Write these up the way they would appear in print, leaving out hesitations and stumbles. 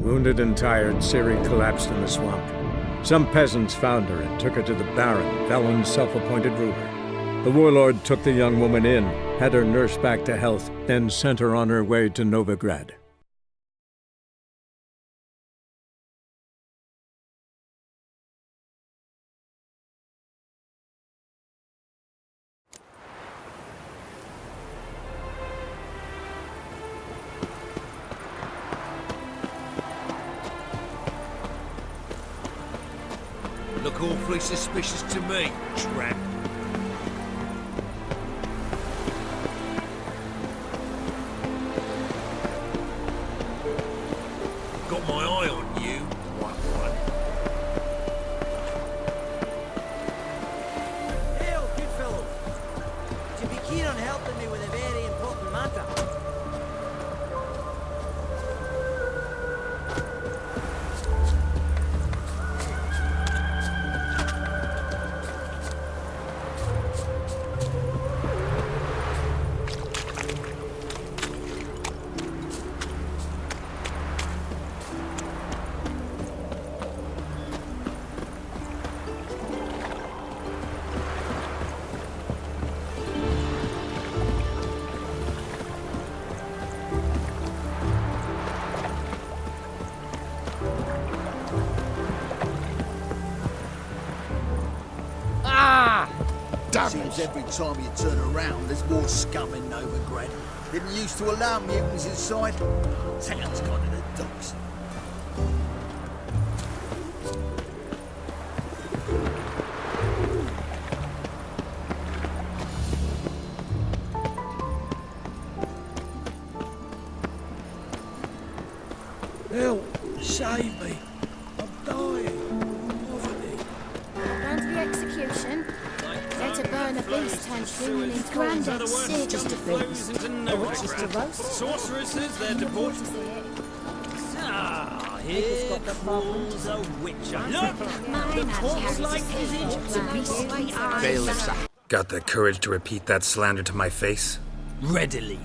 Wounded and tired, Ciri collapsed in the swamp. Some peasants found her and took her to the Baron, Velen's self-appointed ruler. The warlord took the young woman in, had her nursed back to health, then sent her on her way to Novigrad. Look awfully suspicious to me, tramp. Got my eye on you, white one. Hail, good fellow. Would you be keen on helping me with a very important matter? Seems every time you turn around, there's more scum in Novigrad. Didn't used to allow mutants inside. Town's gone to the docks. Help! Save me! I'm dying! Poverty! Round to the execution. They're to burn a beast and human in Granddad's seared just a things. A witch is to roast. Sorceresses, they're deported. Ah, here crawls a witcher. Look! The corpse-like visage. Bailiffs. Got the courage to repeat that slander to my face? Readily.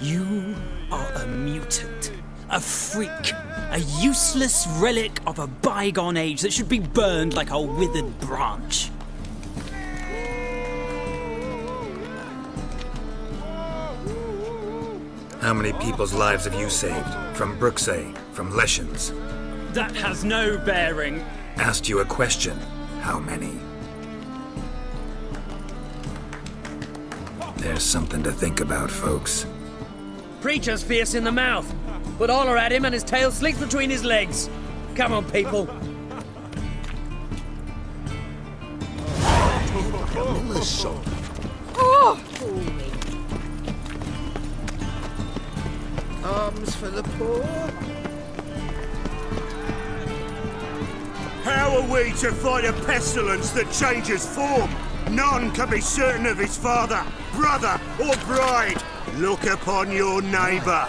You are a mutant. A freak. A useless relic of a bygone age that should be burned like a withered branch. How many people's lives have you saved? From Bruxay, from Leshens? That has no bearing. Asked you a question. How many? There's something to think about, folks. Preacher's fierce in the mouth, but holler at him and his tail slicks between his legs. Come on, people. Oh! Arms for the poor. How are we to fight a pestilence that changes form? None can be certain of his father, brother, or bride. Look upon your neighbour.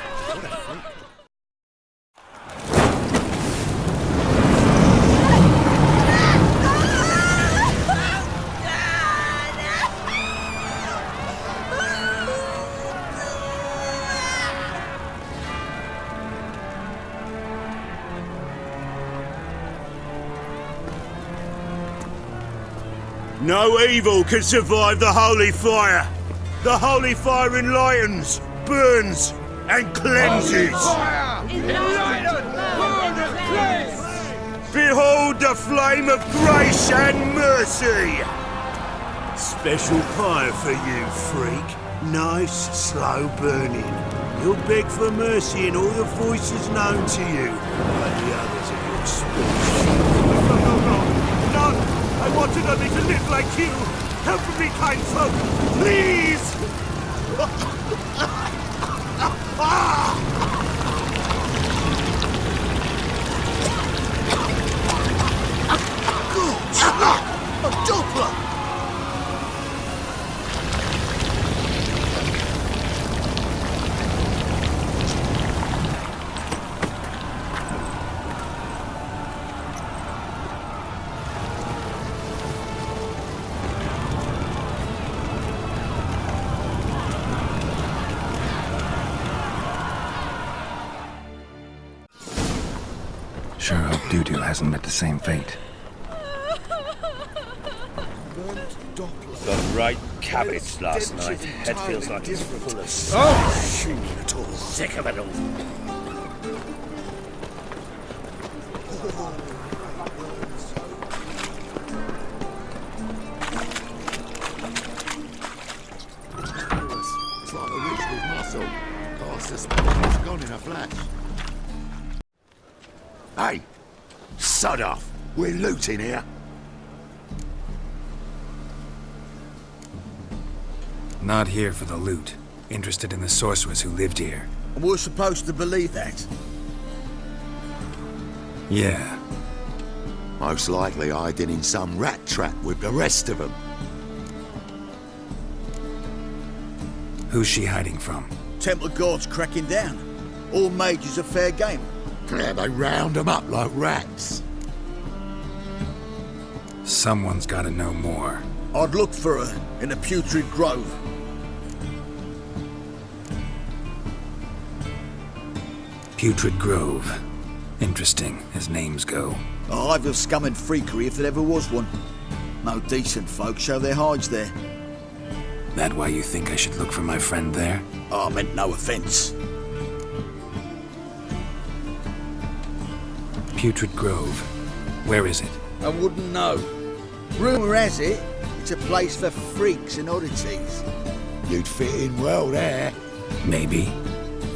No evil can survive the holy fire. The holy fire enlightens, burns, and cleanses. Behold the flame of grace and mercy. Special fire for you, freak. Nice, slow burning. You'll beg for mercy in all the voices known to you, like the others of your species. None! I wanted only to live like you! Help me, kind folk! Please! A Doppler! Sure hope Doo-Doo hasn't met the same fate. Got right cabbage last night. Head feels like it's full of sick of it all. It's like a witch with muscle. I suspect it's gone in a flash. Hey, sod off. We're looting here. Not here for the loot. Interested in the sorcerers who lived here. And we're supposed to believe that. Yeah. Most likely hiding in some rat trap with the rest of them. Who's she hiding from? Temple Guard's cracking down. All mages are fair game. Yeah, they round them up like rats. Someone's gotta know more. I'd look for her in the Putrid Grove. Putrid Grove. Interesting, as names go. A hive of scum and freakery if there ever was one. No decent folk show their hides there. That why you think I should look for my friend there? I meant no offence. Putrid Grove. Where is it? I wouldn't know. Rumour has it, it's a place for freaks and oddities. You'd fit in well there. Maybe.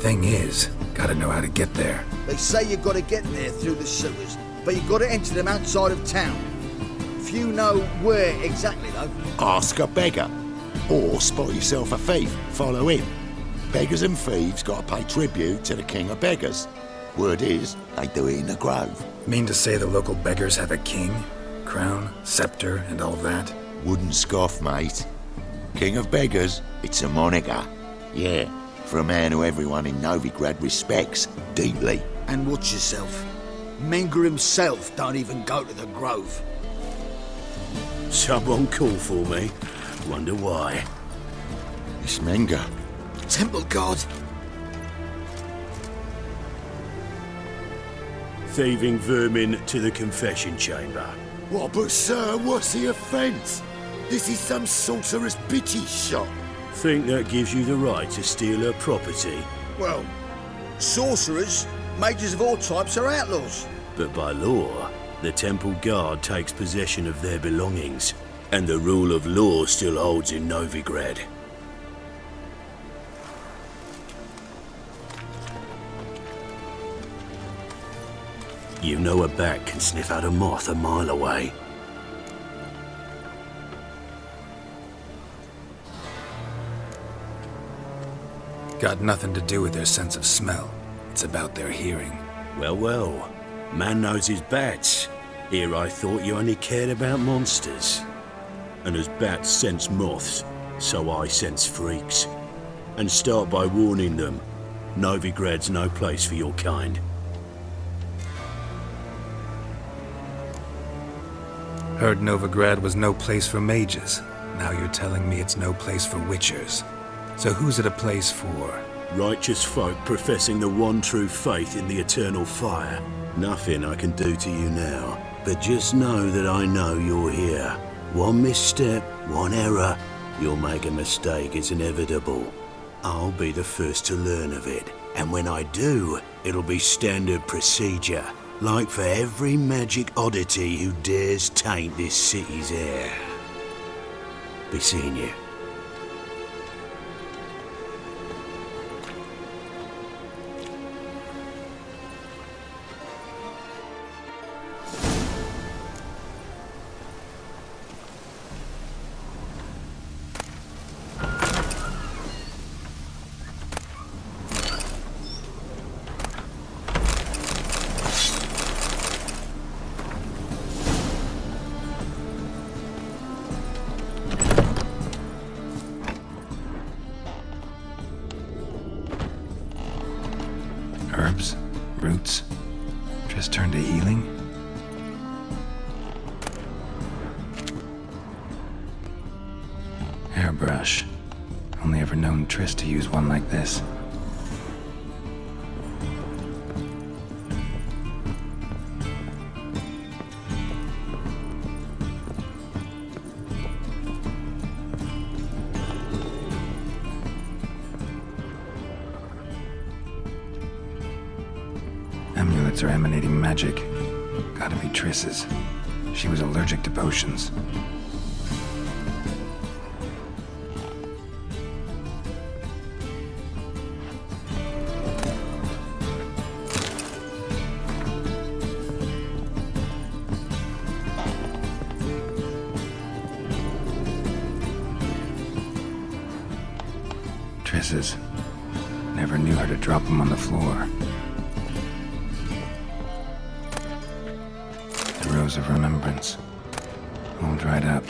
Thing is, gotta know how to get there. They say you gotta get there through the sewers, but you gotta enter them outside of town. Few know where exactly, though. Ask a beggar. Or spot yourself a thief, follow him. Beggars and thieves gotta pay tribute to the king of beggars. Word is, they do it in the grove. Mean to say the local beggars have a king? Crown, scepter, and all that? Wouldn't scoff, mate. King of beggars, it's a moniker. Yeah, for a man who everyone in Novigrad respects deeply. And watch yourself. Menger himself don't even go to the grove. Someone call for me. Wonder why. It's Menger. Temple Guard. Thieving vermin to the confession chamber. What, but sir, what's the offence? This is some sorcerer's bitchy shop. Think that gives you the right to steal her property? Well, sorcerers, mages of all types are outlaws. But by law, the Temple Guard takes possession of their belongings, and the rule of law still holds in Novigrad. You know a bat can sniff out a moth a mile away. Got nothing to do with their sense of smell. It's about their hearing. Well, well. Man knows his bats. Here I thought you only cared about monsters. And as bats sense moths, so I sense freaks. And start by warning them, Novigrad's no place for your kind. Heard Novigrad was no place for mages. Now you're telling me it's no place for witchers. So who's it a place for? Righteous folk professing the one true faith in the eternal fire. Nothing I can do to you now, but just know that I know you're here. One misstep, one error, you'll make a mistake, it's inevitable. I'll be the first to learn of it, and when I do, it'll be standard procedure. Like for every magic oddity who dares taint this city's air. Be seeing you. Herbs? Roots? Just turned to healing? Hairbrush. Only ever known Triss to use one like this. amulets are emanating magic. Gotta be Triss's. She was allergic to potions. Triss's. Never knew how to drop them on the floor. The Rose of Remembrance. All dried up.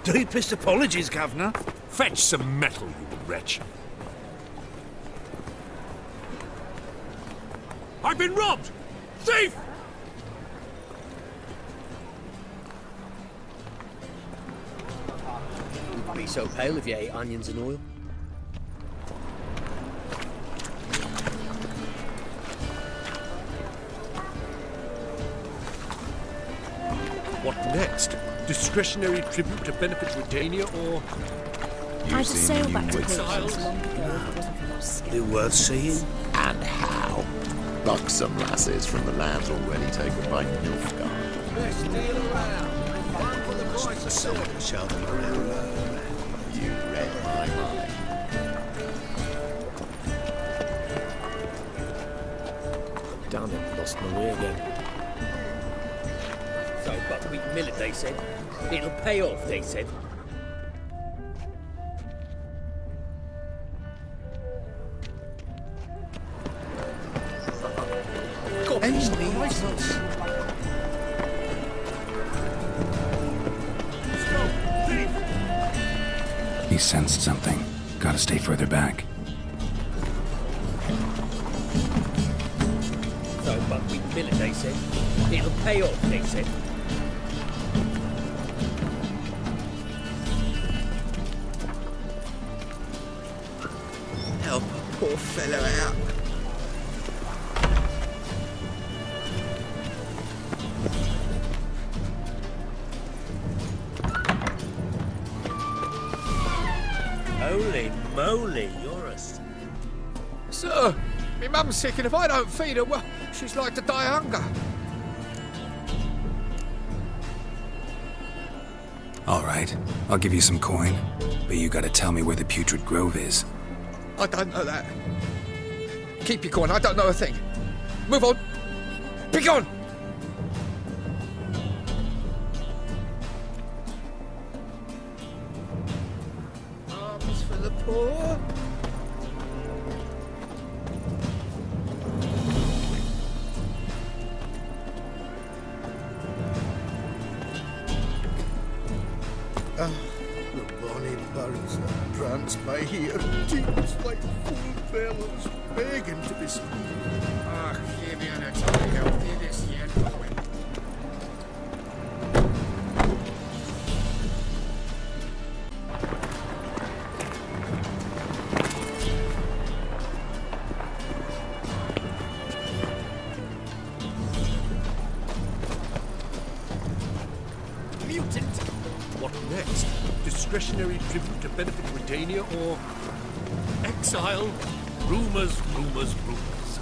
Deepest apologies, Governor. Fetch some metal, you wretch. I've been robbed! Thief! You'd be so pale if you ate onions and oil. What next? Discretionary tribute to benefit Redania, or... I'd sail back to exiles? Queens long ago if it wasn't for those scum. They're worth seeing. And how? Buxom lasses from the lands already taken by Novigrad. Best deal around. One for the price of silver. Show them around. You read my mind. Damn it, lost my way again. So, buckwheat millet, they said. It'll pay off, they said. He sensed something. Gotta stay further back. So, buckwheat millet, they said. It'll pay off, they said. Help a poor fellow out. Holy moly, you're a... Sir, my mum's sick, and if I don't feed her, well, she's like to die of hunger. All right, I'll give you some coin, but you gotta tell me where the Putrid Grove is. I don't know that. Keep your coin, I don't know a thing. Move on. Be gone! Arms for the poor. The bonny birds that prance by here, teams like full bellows, begging to be seen. Ah, give me an attack, I'll do this yet, Owen. Mutant! What next? Discretionary tribute to benefit Redania, or... exile? Rumors, rumors, rumors.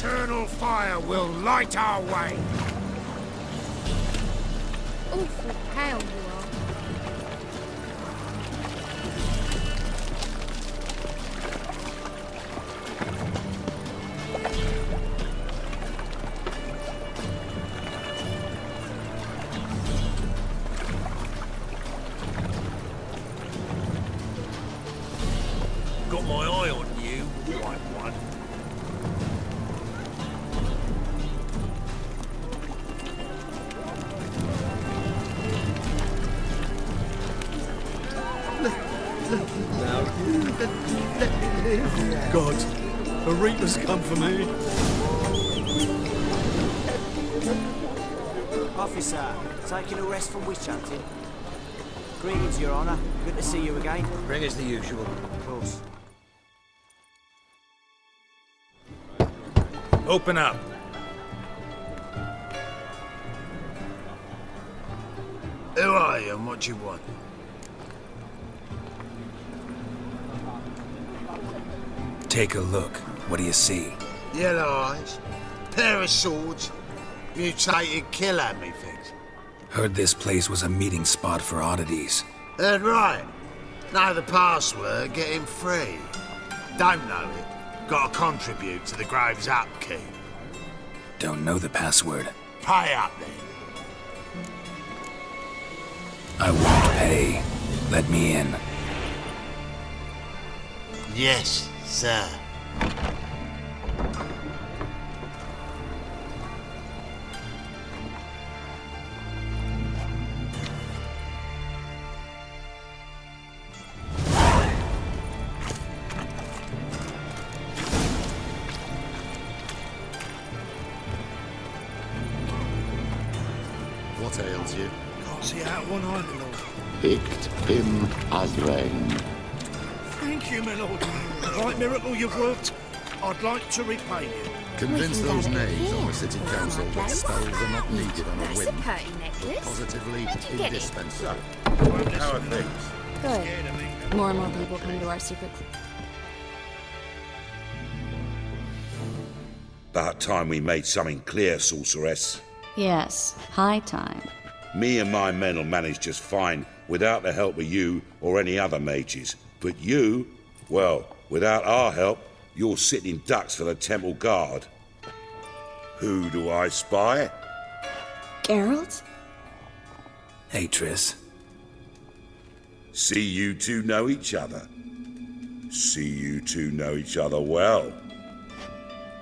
eternal fire will light our way. Awful pale you are. Got my eye on you, white one. God, a Reaper's come for me. Officer, taking a rest from witch hunting. Greetings, Your Honour. Good to see you again. Bring us the usual. Of course. Open up. Who are you and what do you want? Take a look. What do you see? Yellow eyes, pair of swords, mutated killer, methinks. Heard this place was a meeting spot for oddities. Heard right. Know the password, get him free. Don't know it. Gotta contribute to the Grave's upkeep. Don't know the password. Pay up then. I won't pay. Let me in. Yes, sir. What ails you? Can't see out one eye, my lord. Picked him as rain. Thank you, my lord. The right miracle you've worked. I'd like to repay you. Convince We can those gather it knaves on here, the city in council our that place. spells are not needed on a That's a whim. pretty necklace. Positively Where'd you get it? indispensable. How are things? Good. More and more people come to our secret. About time we made something clear, sorceress. Yes, high time. Me and my men will manage just fine without the help of you or any other mages. But you, well, without our help, you're sitting ducks for the temple guard. Who do I spy? Geralt? Hey, Triss. See you two know each other. See you two know each other well.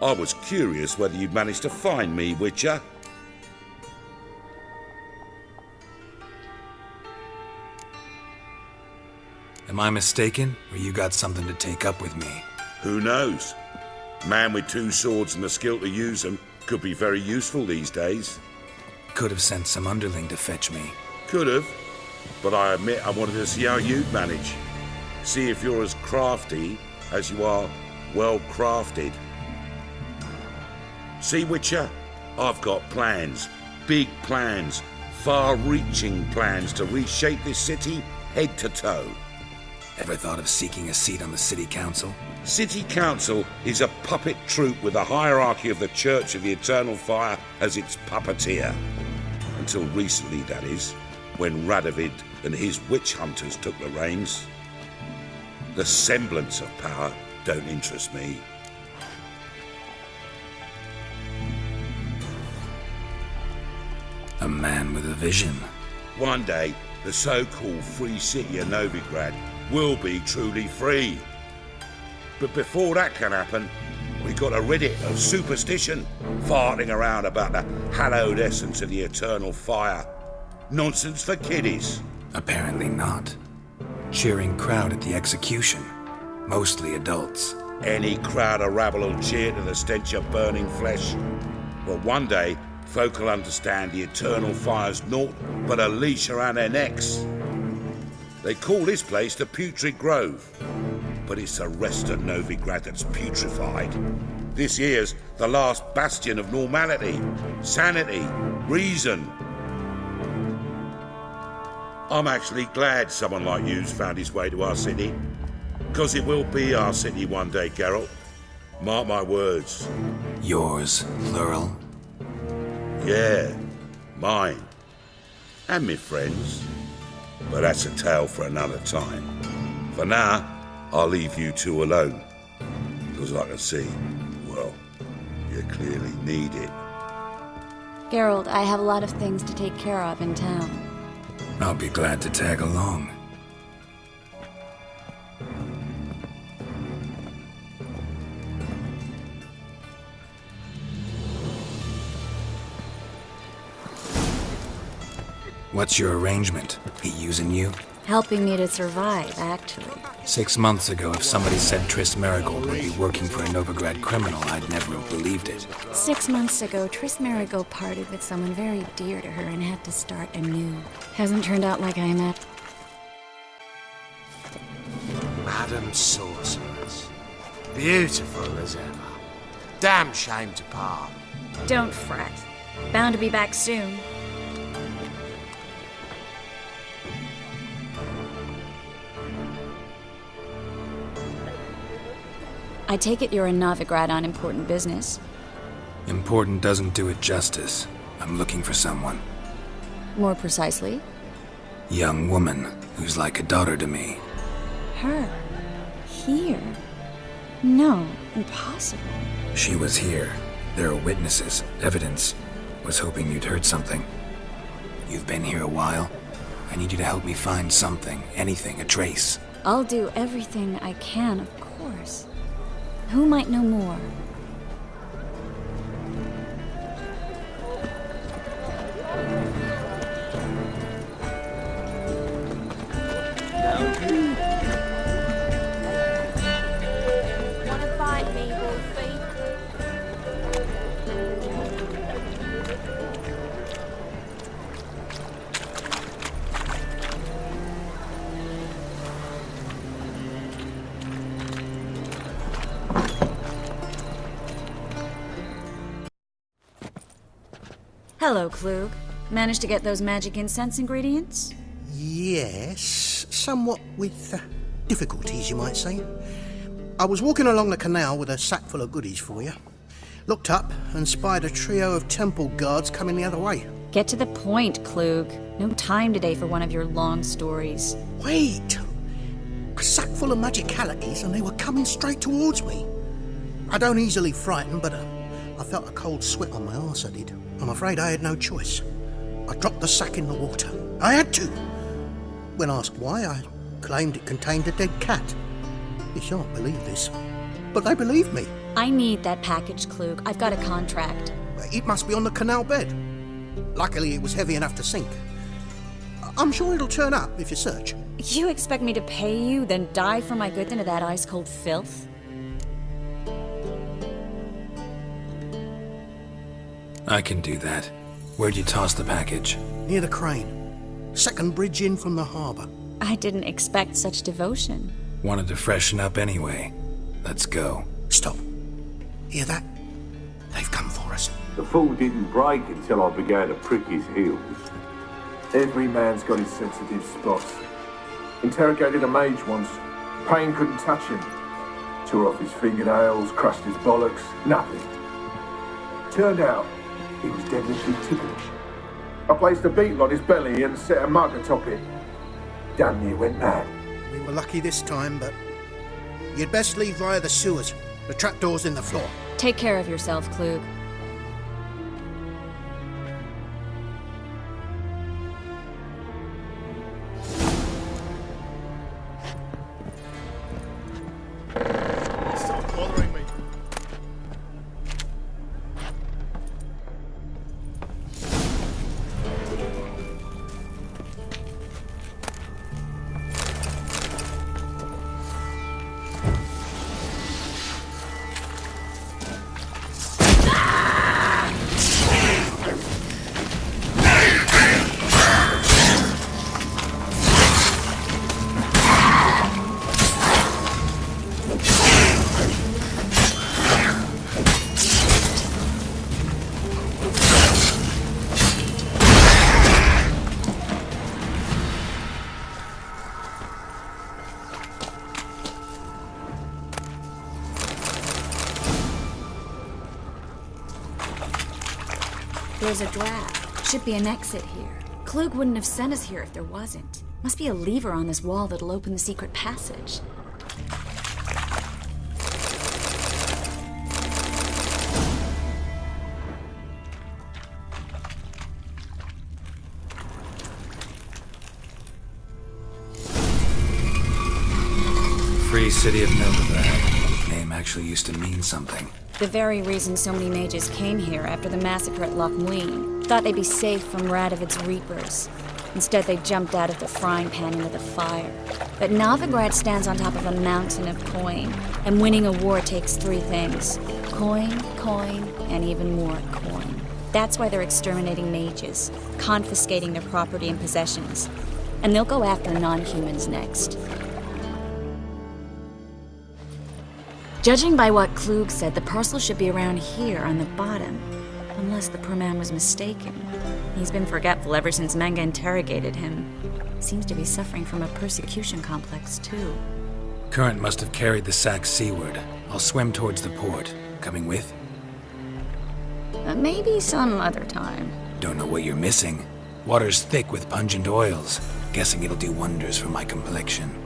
I was curious whether you'd managed to find me, Witcher. Am I mistaken, or you got something to take up with me? Who knows? Man with two swords and the skill to use them could be very useful these days. Could have sent some underling to fetch me. Could have, but I admit I wanted to see how you'd manage. See if you're as crafty as you are well crafted. See, Witcher, I've got plans, big plans, far-reaching plans to reshape this city head to toe. Ever thought of seeking a seat on the city council? City council is a puppet troupe with the hierarchy of the Church of the Eternal Fire as its puppeteer. Until recently, that is, when Radovid and his witch hunters took the reins. The semblance of power don't interest me. A man with a vision. One day, the so-called free city of Novigrad will be truly free. But before that can happen, we got to rid it of superstition, farting around about the hallowed essence of the eternal fire. Nonsense for kiddies. Apparently not. Cheering crowd at the execution. Mostly adults. Any crowd of rabble will cheer to the stench of burning flesh. Well, one day, folk will understand the eternal fire's naught but a leash around their necks. They call this place the Putrid Grove, but it's the rest of Novigrad that's putrefied. This here's the last bastion of normality, sanity, reason. I'm actually glad someone like you's found his way to our city, because it will be our city one day, Geralt. Mark my words. Yours, plural? Yeah, mine. And me friends. But that's a tale for another time. For now, I'll leave you two alone. Because I can see, well, you clearly need it. Geralt, I have a lot of things to take care of in town. I'll be glad to tag along. What's your arrangement? He using you? Helping me to survive, actually. 6 months ago, if somebody said Triss Merigold would be working for a Novigrad criminal, I'd never have believed it. 6 months ago, Triss Merigold parted with someone very dear to her and had to start anew. Hasn't turned out like I imagined. Madam Sorceress. Beautiful as ever. Damn shame to part. Don't fret. Bound to be back soon. I take it you're in Novigrad on important business. Important doesn't do it justice. I'm looking for someone. More precisely? Young woman who's like a daughter to me. Her? Here? No, impossible. She was here. There are witnesses, evidence. Was hoping you'd heard something. You've been here a while. I need you to help me find something, anything, a trace. I'll do everything I can, of course. Who might know more? Wanna fight me, Wolfie? Hello, Klug. Managed to get those magic incense ingredients? Yes, somewhat with difficulties, you might say. I was walking along the canal with a sack full of goodies for you. Looked up and spied a trio of temple guards coming the other way. Get to the point, Klug. No time today for one of your long stories. Wait! A sack full of magicalities and they were coming straight towards me. I don't easily frighten, but I felt a cold sweat on my arse, I did. I'm afraid I had no choice. I dropped the sack in the water. I had to. When asked why, I claimed it contained a dead cat. You shan't believe this, but they believed me. I need that package, Klug. I've got a contract. It must be on the canal bed. Luckily, it was heavy enough to sink. I'm sure it'll turn up if you search. You expect me to pay you, then dive for my goods into that ice-cold filth? I can do that. Where'd you toss the package? Near the crane. Second bridge in from the harbour. I didn't expect such devotion. Wanted to freshen up anyway. Let's go. Stop. Hear that? They've come for us. The fool didn't break until I began to prick his heels. Every man's got his sensitive spots. Interrogated a mage once. Pain couldn't touch him. Tore off his fingernails, crushed his bollocks, nothing. Turned out, he was devilishly ticklish. I placed a beetle on his belly and set a mug atop it. Damn near went mad. We were lucky this time, but you'd best leave via the sewers. The trapdoor's in the floor. Take care of yourself, Klug. Stop bothering me. There's a draft. Should be an exit here. Klug wouldn't have sent us here if there wasn't. Must be a lever on this wall that'll open the secret passage. Free City of Novigrad. Name actually used to mean something. The very reason so many mages came here after the massacre at Loch Muin. Thought they'd be safe from Radovid's reapers. Instead, they jumped out of the frying pan into the fire. But Novigrad stands on top of a mountain of coin, and winning a war takes 3 things. Coin, coin, and even more coin. That's why they're exterminating mages, confiscating their property and possessions. And they'll go after non-humans next. Judging by what Klug said, the parcel should be around here on the bottom. Unless the poor man was mistaken. He's been forgetful ever since Manga interrogated him. Seems to be suffering from a persecution complex, too. Current must have carried the sack seaward. I'll swim towards the port. Coming with? Maybe some other time. Don't know what you're missing. Water's thick with pungent oils. Guessing it'll do wonders for my complexion.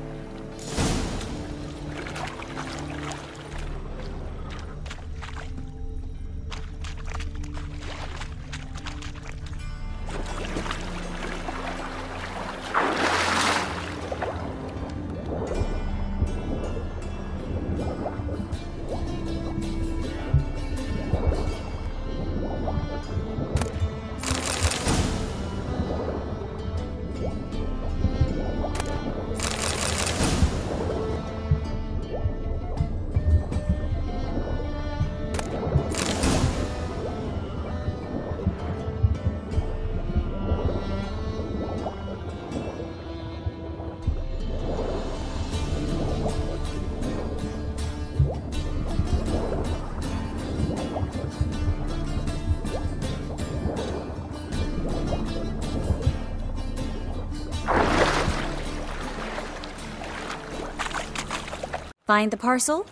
Find the parcel?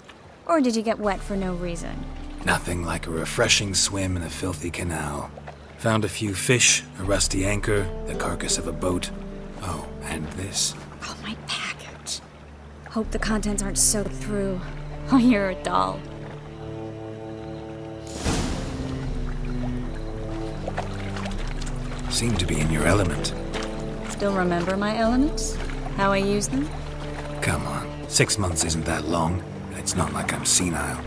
Or did you get wet for no reason? Nothing like a refreshing swim in a filthy canal. Found a few fish, a rusty anchor, the carcass of a boat. Oh, and this. Oh, my package. Hope the contents aren't soaked through. Oh, you're a doll. Seem to be in your element. Still remember my elements? How I use them? Come on, 6 months isn't that long. It's not like I'm senile.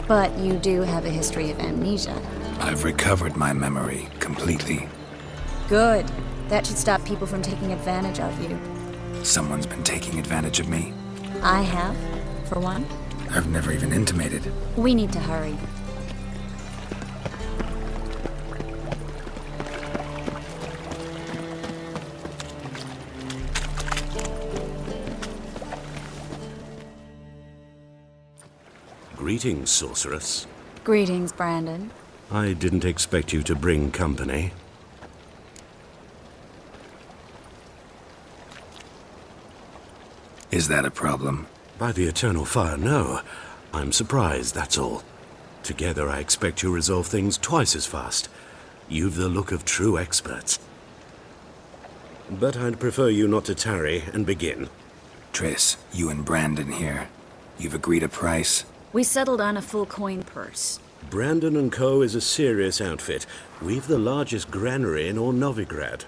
But you do have a history of amnesia. I've recovered my memory completely. Good. That should stop people from taking advantage of you. Someone's been taking advantage of me. I have, for one. I've never even intimated. We need to hurry. Greetings, sorceress. Greetings, Brandon. I didn't expect you to bring company. Is that a problem? By the eternal fire, no. I'm surprised, that's all. Together, I expect you resolve things twice as fast. You've the look of true experts. But I'd prefer you not to tarry and begin. Triss, you and Brandon here. You've agreed a price? We settled on a full coin purse. Brandon & Co. is a serious outfit. We've the largest granary in all Novigrad.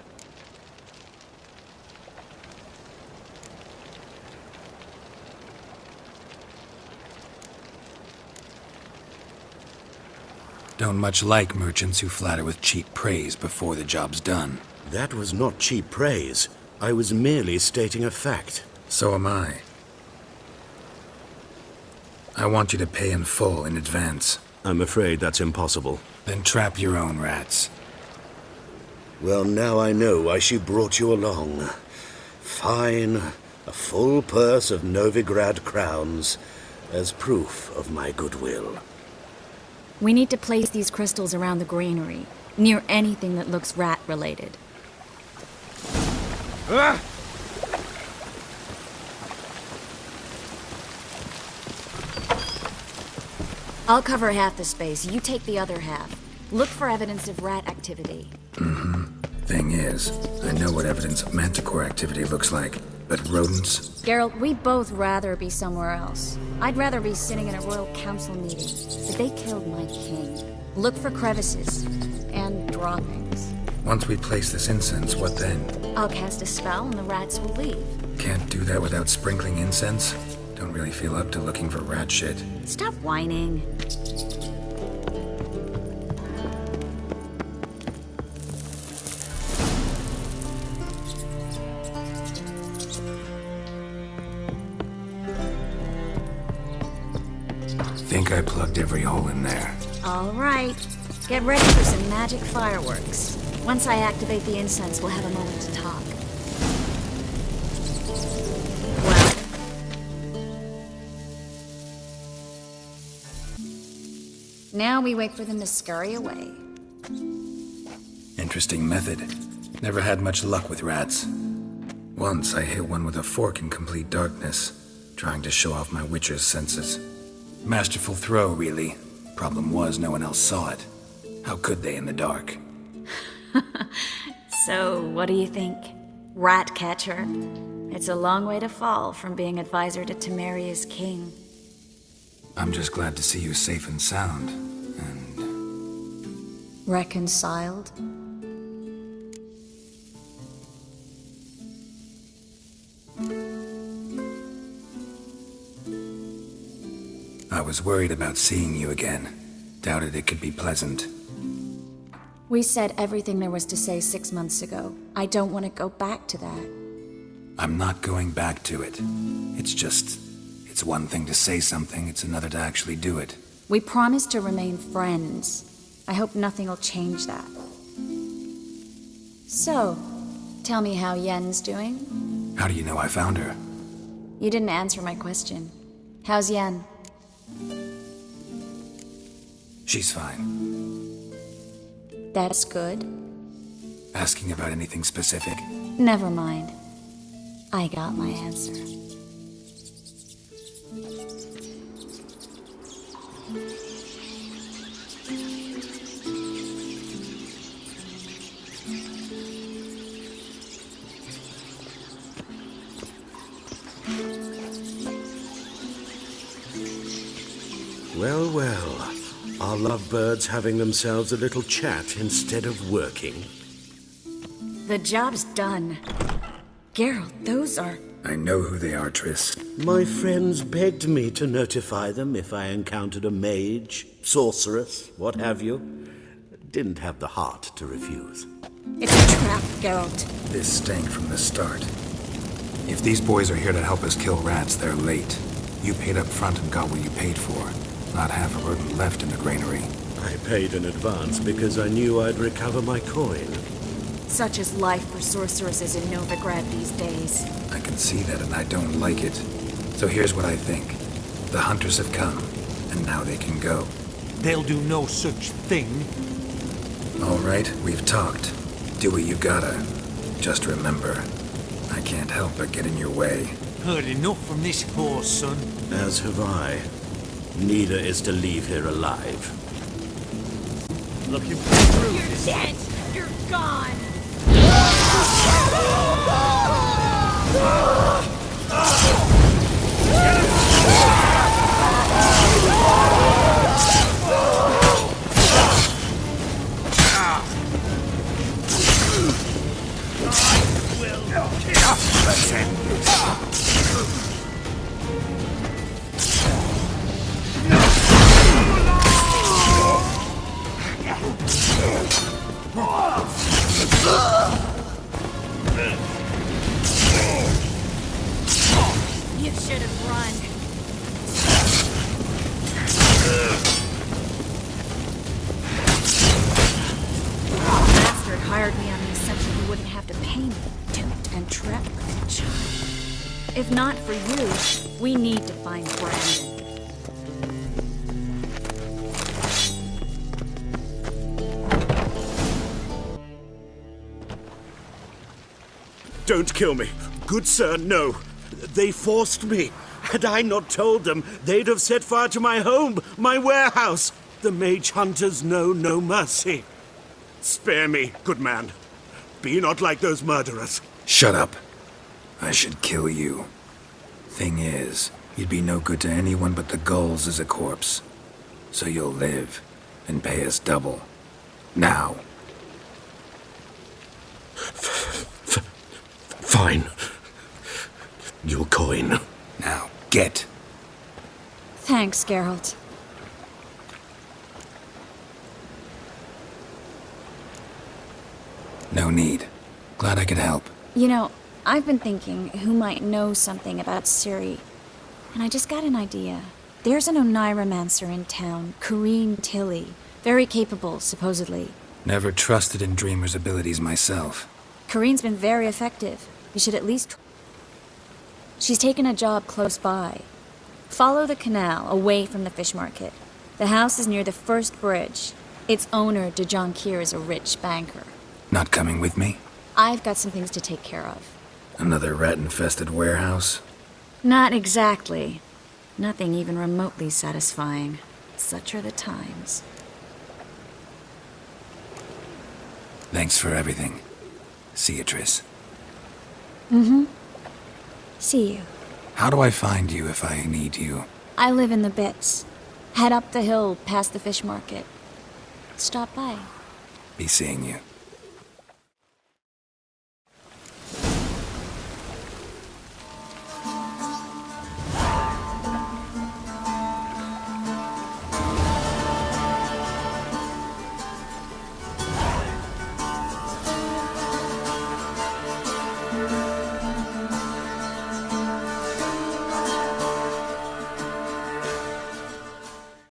Don't much like merchants who flatter with cheap praise before the job's done. That was not cheap praise. I was merely stating a fact. So am I. I want you to pay in full in advance. I'm afraid that's impossible. Then trap your own rats. Well, now I know why she brought you along. Fine. A full purse of Novigrad crowns as proof of my goodwill. We need to place these crystals around the granary, near anything that looks rat-related. Ah! I'll cover half the space, you take the other half. Look for evidence of rat activity. Thing is, I know what evidence of manticore activity looks like, but rodents? Geralt, we'd both rather be somewhere else. I'd rather be sitting in a royal council meeting, but they killed my king. Look for crevices and droppings. Once we place this incense, what then? I'll cast a spell and the rats will leave. Can't do that without sprinkling incense? Don't really feel up to looking for rat shit. Stop whining. Think I plugged every hole in there. All right. Get ready for some magic fireworks. Once I activate the incense, we'll have a moment to talk. Well. Now we wait for them to scurry away. Interesting method. Never had much luck with rats. Once I hit one with a fork in complete darkness, trying to show off my witcher's senses. Masterful throw, really. Problem was, no one else saw it. How could they in the dark? So, what do you think? Rat catcher? It's a long way to fall from being advisor to Temeria's king. I'm just glad to see you safe and sound. And... reconciled? I was worried about seeing you again. Doubted it could be pleasant. We said everything there was to say 6 months ago. I don't want to go back to that. I'm not going back to it. It's one thing to say something, it's another to actually do it. We promised to remain friends. I hope nothing will change that. So, tell me how Yen's doing? How do you know I found her? You didn't answer my question. How's Yen? She's fine. That's good. Asking about anything specific? Never mind. I got my answer. Well, well. Are lovebirds having themselves a little chat instead of working? The job's done. Geralt, those are... I know who they are, Triss. My friends begged me to notify them if I encountered a mage, sorceress, what have you. Didn't have the heart to refuse. It's a trap, Geralt. This stank from the start. If these boys are here to help us kill rats, they're late. You paid up front and got what you paid for. Not half a rodent left in the granary. I paid in advance because I knew I'd recover my coin. Such is life for sorceresses in Novigrad these days. I can see that and I don't like it. So here's what I think. The hunters have come, and now they can go. They'll do no such thing. All right, we've talked. Do what you gotta. Just remember, I can't help but get in your way. Heard enough from this horse, son. As have I. Neither is to leave here alive. Looking through. You're dead! You're gone! Let's end this. You should have run. Bastard hired me on the assumption he wouldn't have to pay me. Duped and trapped like a child. If not for you, we need to find Brandon. Don't kill me. Good sir, no. They forced me. Had I not told them, they'd have set fire to my home, my warehouse. The mage hunters know no mercy. Spare me, good man. Be not like those murderers. Shut up. I should kill you. Thing is, you'd be no good to anyone but the gulls as a corpse. So you'll live, and pay us double. Now. Fine. Your coin. Now, get. Thanks, Geralt. No need. Glad I could help. You know, I've been thinking who might know something about Ciri, and I just got an idea. There's an Oneiromancer in town, Corrine Tilly. Very capable, supposedly. Never trusted in Dreamer's abilities myself. Corrine's been very effective. You should at least... She's taken a job close by. Follow the canal, away from the fish market. The house is near the first bridge. Its owner, de Jonquier, is a rich banker. Not coming with me? I've got some things to take care of. Another rat-infested warehouse? Not exactly. Nothing even remotely satisfying. Such are the times. Thanks for everything. See you, Triss. Mm-hmm. See you. How do I find you if I need you? I live in the Bits. Head up the hill past the fish market. Stop by. Be seeing you.